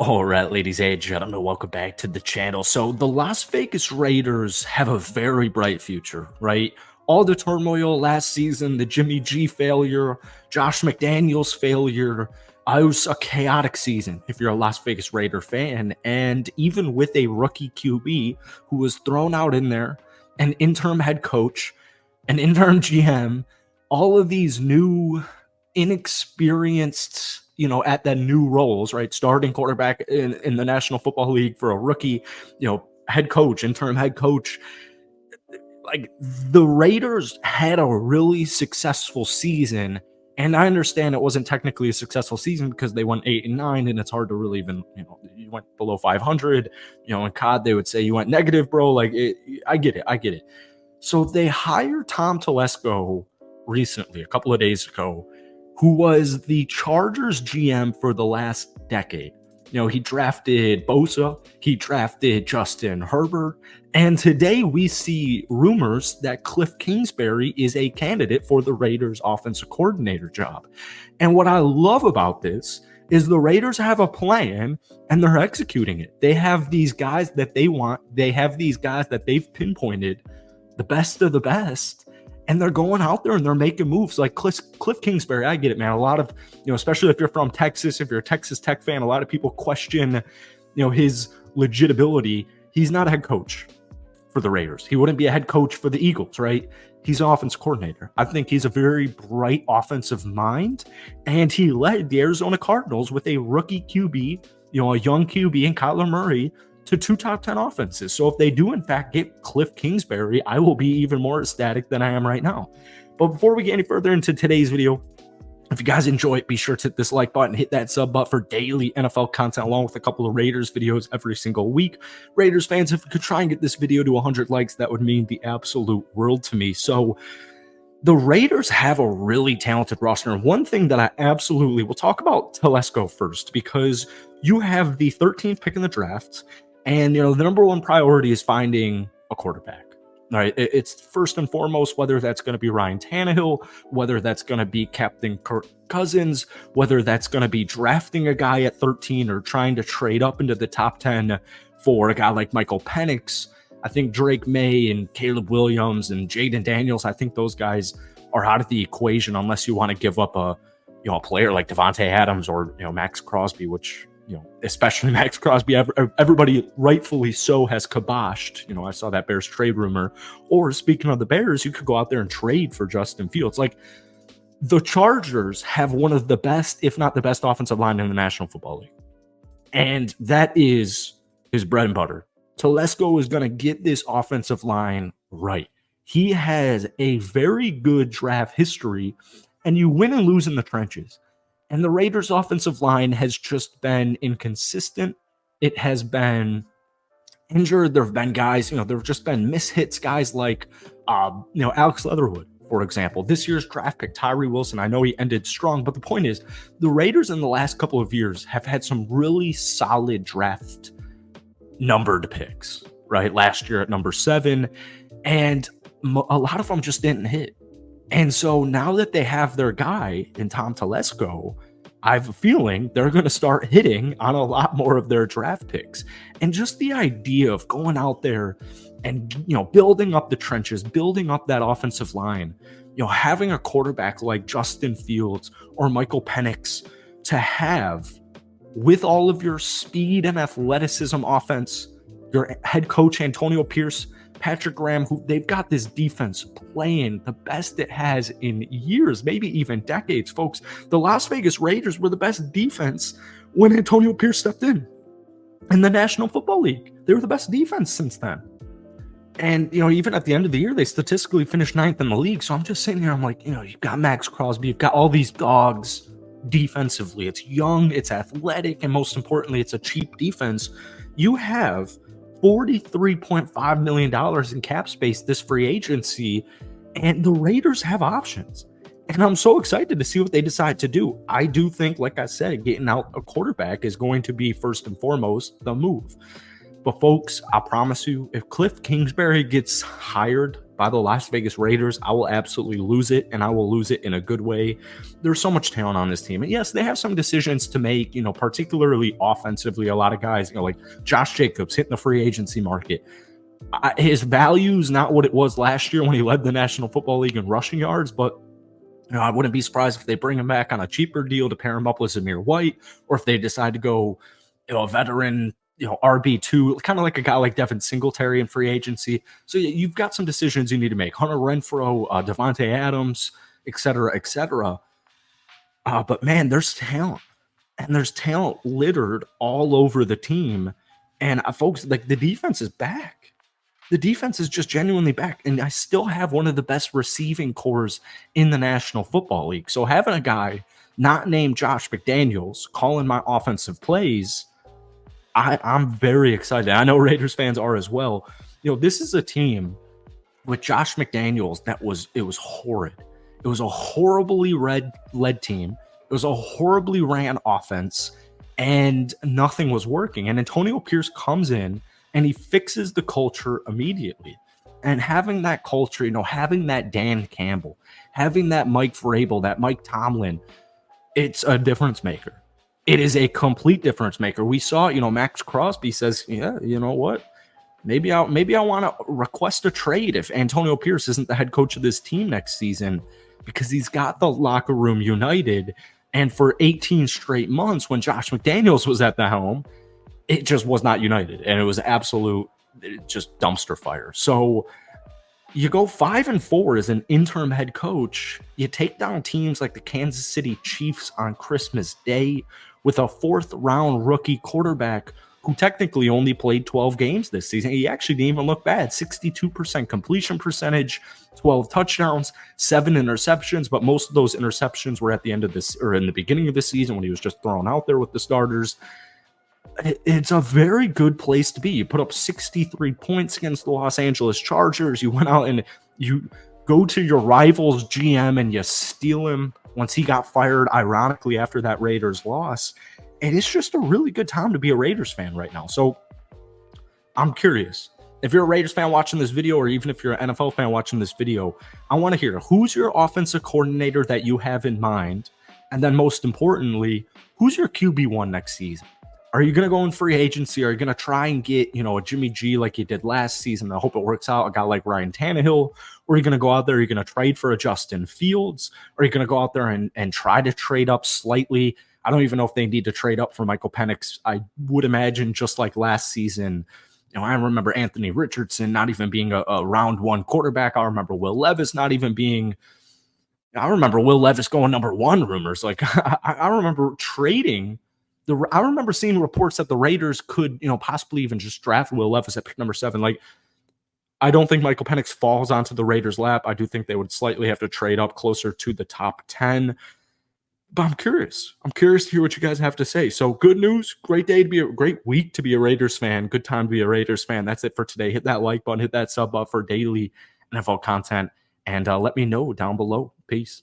All right, ladies and gentlemen, welcome back to the channel. So, the Las Vegas Raiders have a very bright future, right? All the turmoil last season, the Jimmy G failure, Josh McDaniels failure, it was a chaotic season if you're a Las Vegas Raider fan. And even with a rookie QB who was thrown out in there, an interim head coach, an interim GM, all of these new inexperienced, at the new roles, right? Starting quarterback in the National Football League for a rookie, head coach, interim head coach. Like the Raiders had a really successful season. And I understand it wasn't technically a successful season because they went 8-9, and it's hard to really even, you went below 500. In COD, they would say you went negative, bro. I get it. So they hired Tom Telesco recently, a couple of days ago, who was the Chargers GM for the last decade. He drafted Bosa, he drafted Justin Herbert, and today we see rumors that Cliff Kingsbury is a candidate for the Raiders offensive coordinator job. And what I love about this is the Raiders have a plan and they're executing it. They have these guys that they want, they have these guys that they've pinpointed, the best of the best, and they're going out there and they're making moves. Like Cliff Kingsbury, I get it, man. A lot of, especially if you're from Texas, if you're a Texas Tech fan, a lot of people question, his legitimacy. He's not a head coach for the Raiders. He wouldn't be a head coach for the Eagles, right? He's an offense coordinator. I think he's a very bright offensive mind, and he led the Arizona Cardinals with a rookie QB, a young QB in Kyler Murray, to 2 top 10 offenses. So if they do in fact get Cliff Kingsbury, I will be even more ecstatic than I am right now. But before we get any further into today's video, if you guys enjoy it, be sure to hit this like button, hit that sub button for daily NFL content, along with a couple of Raiders videos every single week. Raiders fans, if we could try and get this video to 100 likes, that would mean the absolute world to me. So the Raiders have a really talented roster. And one thing that I absolutely will talk about Telesco first, because you have the 13th pick in the draft. And, the number one priority is finding a quarterback. All right. It's first and foremost, whether that's going to be Ryan Tannehill, whether that's going to be Captain Kirk Cousins, whether that's going to be drafting a guy at 13 or trying to trade up into the top 10 for a guy like Michael Penix. I think Drake May and Caleb Williams and Jaden Daniels, I think those guys are out of the equation unless you want to give up a player like Devontae Adams or, Max Crosby, which, especially Max Crosby, everybody rightfully so has kiboshed. I saw that Bears trade rumor. Or speaking of the Bears, you could go out there and trade for Justin Fields. Like, the Chargers have one of the best, if not the best, offensive line in the National Football League. And that is his bread and butter. Telesco is going to get this offensive line right. He has a very good draft history, and you win and lose in the trenches. And the Raiders' offensive line has just been inconsistent. It has been injured. There have been guys, there have just been mishits, guys like, Alex Leatherwood, for example. This year's draft pick, Tyree Wilson, I know he ended strong, but the point is, the Raiders in the last couple of years have had some really solid draft numbered picks, right? Last year at number 7, and a lot of them just didn't hit. And so now that they have their guy in Tom Telesco, I have a feeling they're going to start hitting on a lot more of their draft picks. And just the idea of going out there and, building up the trenches, building up that offensive line, having a quarterback like Justin Fields or Michael Penix to have, with all of your speed and athleticism offense, your head coach Antonio Pierce, Patrick Graham, who they've got this defense playing the best it has in years, maybe even decades, folks. The Las Vegas Raiders were the best defense when Antonio Pierce stepped in the National Football League. They were the best defense since then. And, even at the end of the year, they statistically finished 9th in the league. So I'm just sitting here, I'm like, you've got Max Crosby, you've got all these dogs defensively. It's young, it's athletic, and most importantly, it's a cheap defense. You have $43.5 million in cap space this free agency, and the Raiders have options. And I'm so excited to see what they decide to do. I do think, like I said, getting out a quarterback is going to be first and foremost the move. But folks, I promise you, if Cliff Kingsbury gets hired by the Las Vegas Raiders, I will absolutely lose it, and I will lose it in a good way. There's so much talent on this team. And yes, they have some decisions to make, particularly offensively. A lot of guys, like Josh Jacobs hitting the free agency market. His value is not what it was last year when he led the National Football League in rushing yards, but I wouldn't be surprised if they bring him back on a cheaper deal to pair him up with Zamir White, or if they decide to go, a veteran, RB2, kind of like a guy like Devin Singletary in free agency. So you've got some decisions you need to make. Hunter Renfrow, Devontae Adams, et cetera, et cetera. But man, there's talent, and there's talent littered all over the team. And folks, like, the defense is back. The defense is just genuinely back. And I still have one of the best receiving cores in the National Football League. So having a guy not named Josh McDaniels calling my offensive plays, I'm very excited. I know Raiders fans are as well. This is a team with Josh McDaniels it was horrid. It was a horribly led team. It was a horribly ran offense, and nothing was working. And Antonio Pierce comes in and he fixes the culture immediately. And having that culture, having that Dan Campbell, having that Mike Vrabel, that Mike Tomlin, it's a difference maker. It is a complete difference maker. We saw, Max Crosby says, yeah, you know what? Maybe I want to request a trade if Antonio Pierce isn't the head coach of this team next season, because he's got the locker room united. And for 18 straight months, when Josh McDaniels was at the helm, it just was not united. And it was just dumpster fire. So you go 5-4 as an interim head coach. You take down teams like the Kansas City Chiefs on Christmas Day with a 4th-round rookie quarterback who technically only played 12 games this season. He actually didn't even look bad. 62% completion percentage, 12 touchdowns, 7 interceptions, but most of those interceptions were at the end of this, or in the beginning of the season, when he was just thrown out there with the starters. It's a very good place to be. You put up 63 points against the Los Angeles Chargers. You went out and you go to your rival's GM and you steal him once he got fired, ironically, after that Raiders loss. And it's just a really good time to be a Raiders fan right now. So I'm curious. If you're a Raiders fan watching this video, or even if you're an NFL fan watching this video, I want to hear, who's your offensive coordinator that you have in mind? And then most importantly, who's your QB1 next season? Are you going to go in free agency? Are you going to try and get, a Jimmy G like you did last season? I hope it works out. A guy like Ryan Tannehill. Or are you going to go out there? Are you going to trade for a Justin Fields? Or are you going to go out there and try to trade up slightly? I don't even know if they need to trade up for Michael Penix. I would imagine, just like last season, I remember Anthony Richardson not even being a round 1 quarterback. I remember Will Levis not even being. I remember Will Levis going number 1 rumors. Like, I remember trading. I remember seeing reports that the Raiders could, possibly even just draft Will Levis at pick number 7. Like, I don't think Michael Penix falls onto the Raiders' lap. I do think they would slightly have to trade up closer to the top 10. But I'm curious. I'm curious to hear what you guys have to say. So good news, great day to be a great week to be a Raiders fan. Good time to be a Raiders fan. That's it for today. Hit that like button, hit that sub button for daily NFL content, and let me know down below. Peace.